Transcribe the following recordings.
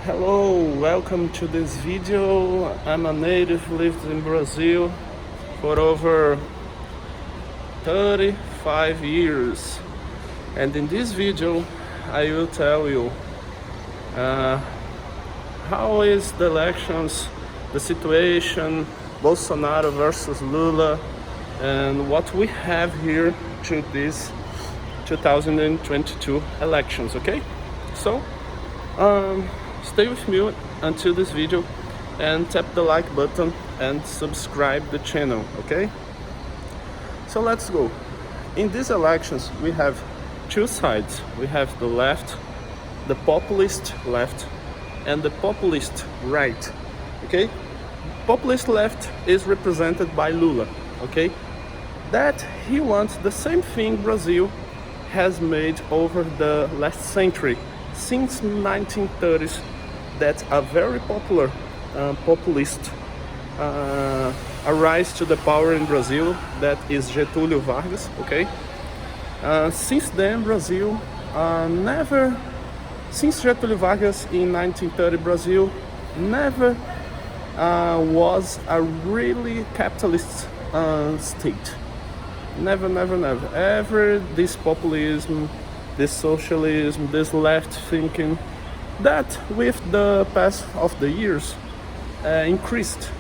Hello, welcome to this video. I'm a native, lived in Brazil for over 35 years. And in this video, I will tell you uh, how is the elections, the situation, Bolsonaro versus Lula, and what we have here to this 2022 elections, okay? So, stay with me until this video and tap the like button and subscribe the channel, okay? So let's go. In these elections we have two sides. We have the left, the populist left, and the populist right, okay? Populist left is represented by Lula, okay? That he wants the same thing Brazil has made over the last century, since 1930s, that a very popular populist arise to the power in Brazil, that is Getúlio Vargas, okay? Since then, Brazil since Getúlio Vargas in 1930, Brazil never was a really capitalist state. Never, never, never. Ever this populism, this socialism, this left thinking, that with the pass of the years increased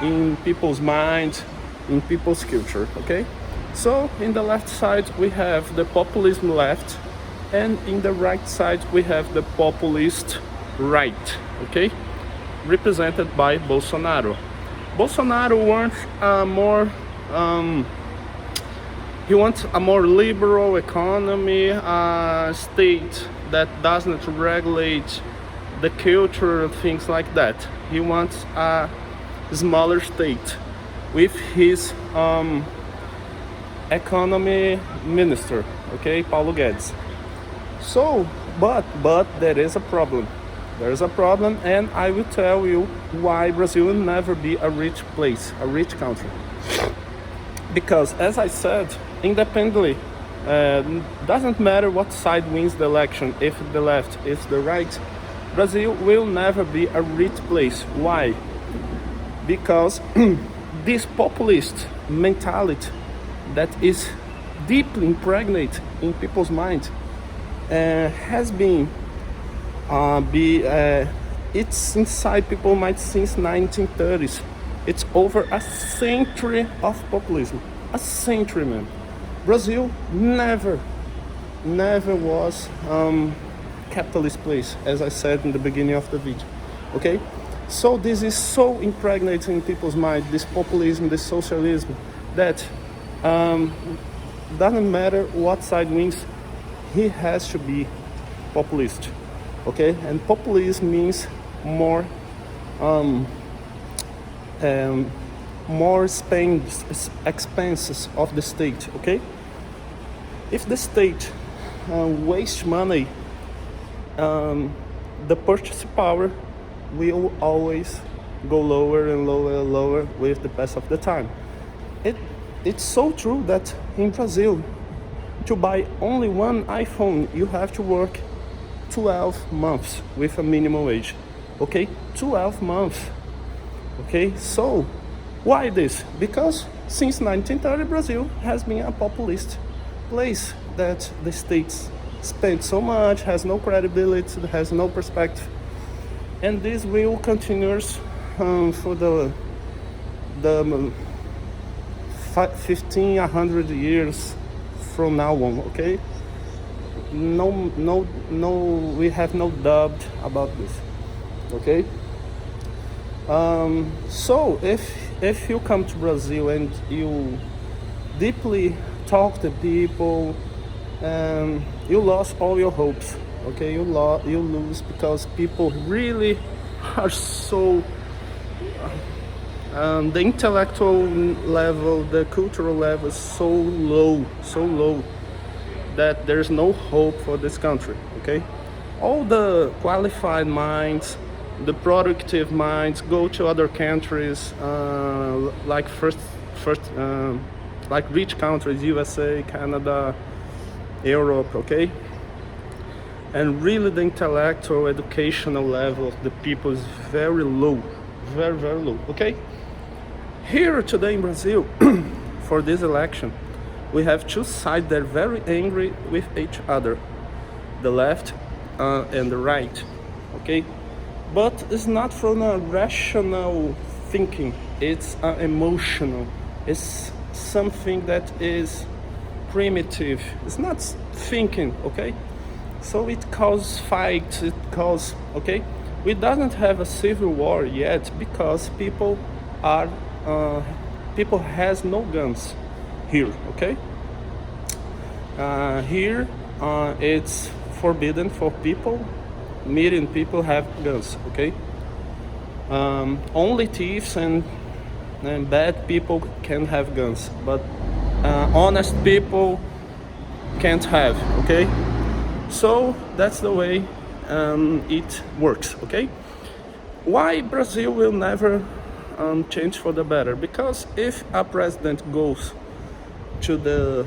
in people's mind, in people's culture, okay? So in the left side we have the populism left, and in the right side we have the populist right, okay? Represented by Bolsonaro. Bolsonaro wants he wants a more liberal economy, a state that doesn't regulate the culture and things like that. He wants a smaller state with his economy minister, okay, Paulo Guedes. So, but there is a problem. There is a problem, and I will tell you why Brazil will never be a rich place, a rich country. Because, as I said, independently, doesn't matter what side wins the election, if the left, if the right, Brazil will never be a rich place. Why? Because this populist mentality that is deeply impregnated in people's mind has been it's inside people's mind since 1930s. It's over a century of populism. A century, man. Brazil never was capitalist place, as I said in the beginning of the video, okay? So this is so impregnated in people's mind, this populism, this socialism, that doesn't matter what side wins, he has to be populist, okay? And populism means more expenses of the state, okay? If the state wastes money, the purchasing power will always go lower and lower and lower with the pass of the time. It's so true that in Brazil, to buy only one iPhone, you have to work 12 months with a minimum wage, okay? 12 months, okay? So why this? Because since 1930, Brazil has been a populist place, that the states spend so much, has no credibility, has no perspective, and this will continue for the 100 years from now on, okay? No, we have no doubt about this, okay? So if you come to Brazil and you deeply talk to people, you lost all your hopes, okay? You lose, because people really are so the intellectual level, the cultural level is so low, that there's no hope for this country, okay? All the qualified minds, the productive minds go to other countries, like like rich countries, USA, Canada, Europe, okay? and really the intellectual educational level of the people is very low, very, very low, okay? Here today in Brazil, for this election, we have two sides that are very angry with each other, the left and the right, okay? But it's not from a rational thinking, it's emotional. It's something that is primitive. It's not thinking, okay? So it causes fights, it causes, okay? We don't have a civil war yet because people has no guns here, okay? Here it's forbidden for median people have guns, okay? Only thieves and bad people can have guns, but honest people can't have, okay? So that's the way it works, okay? Why Brazil will never change for the better? Because if a president goes to the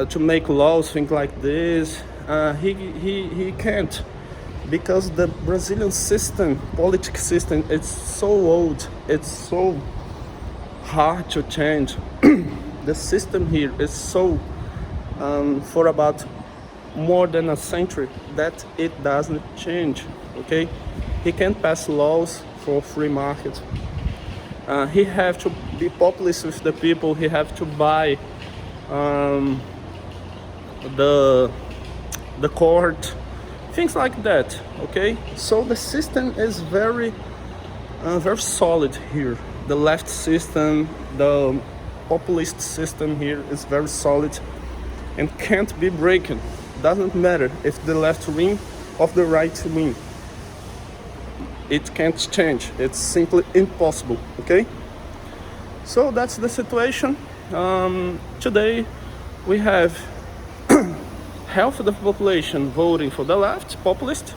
to make laws, things like this, he can't, because the Brazilian system, political system, it's so old, it's so hard to change. The system here is so for about more than a century that it doesn't change, okay? He can't pass laws for free market. He have to be populist with the people. He have to buy the court, things like that, okay? So the system is very very solid here. The left system, the populist system here is very solid and can't be broken. Doesn't matter if the left win or the right win. It can't change. It's simply impossible, okay? So that's the situation. Today we have half of the population voting for the left populist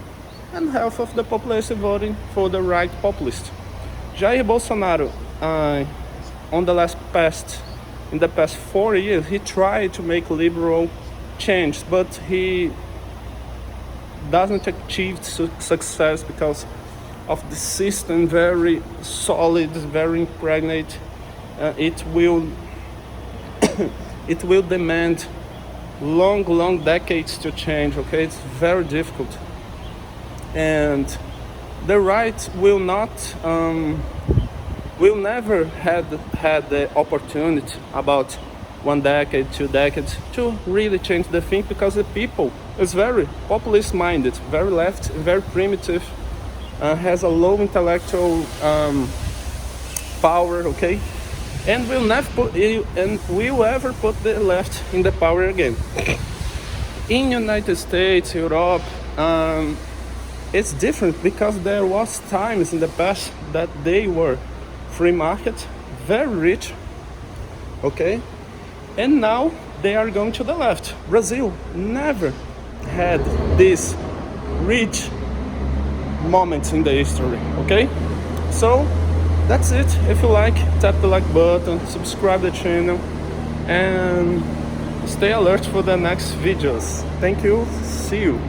and half of the population voting for the right populist. Jair Bolsonaro, in the past 4 years, he tried to make liberal change, but he doesn't achieve success because of the system, very solid, very impregnate. It will it will demand long decades to change, okay? It's very difficult. And the right will never had the opportunity about 1 decade, 2 decades to really change the thing, because the people is very populist minded, very left, very primitive, has a low intellectual power, okay? And will ever put the left in the power again. In United States, Europe, it's different, because there was times in the past that they were free market, very rich, okay? And now they are going to the left. Brazil never had this rich moments in the history, okay? So that's it. If you like, tap the like button, subscribe the channel, and stay alert for the next videos. Thank you. See you.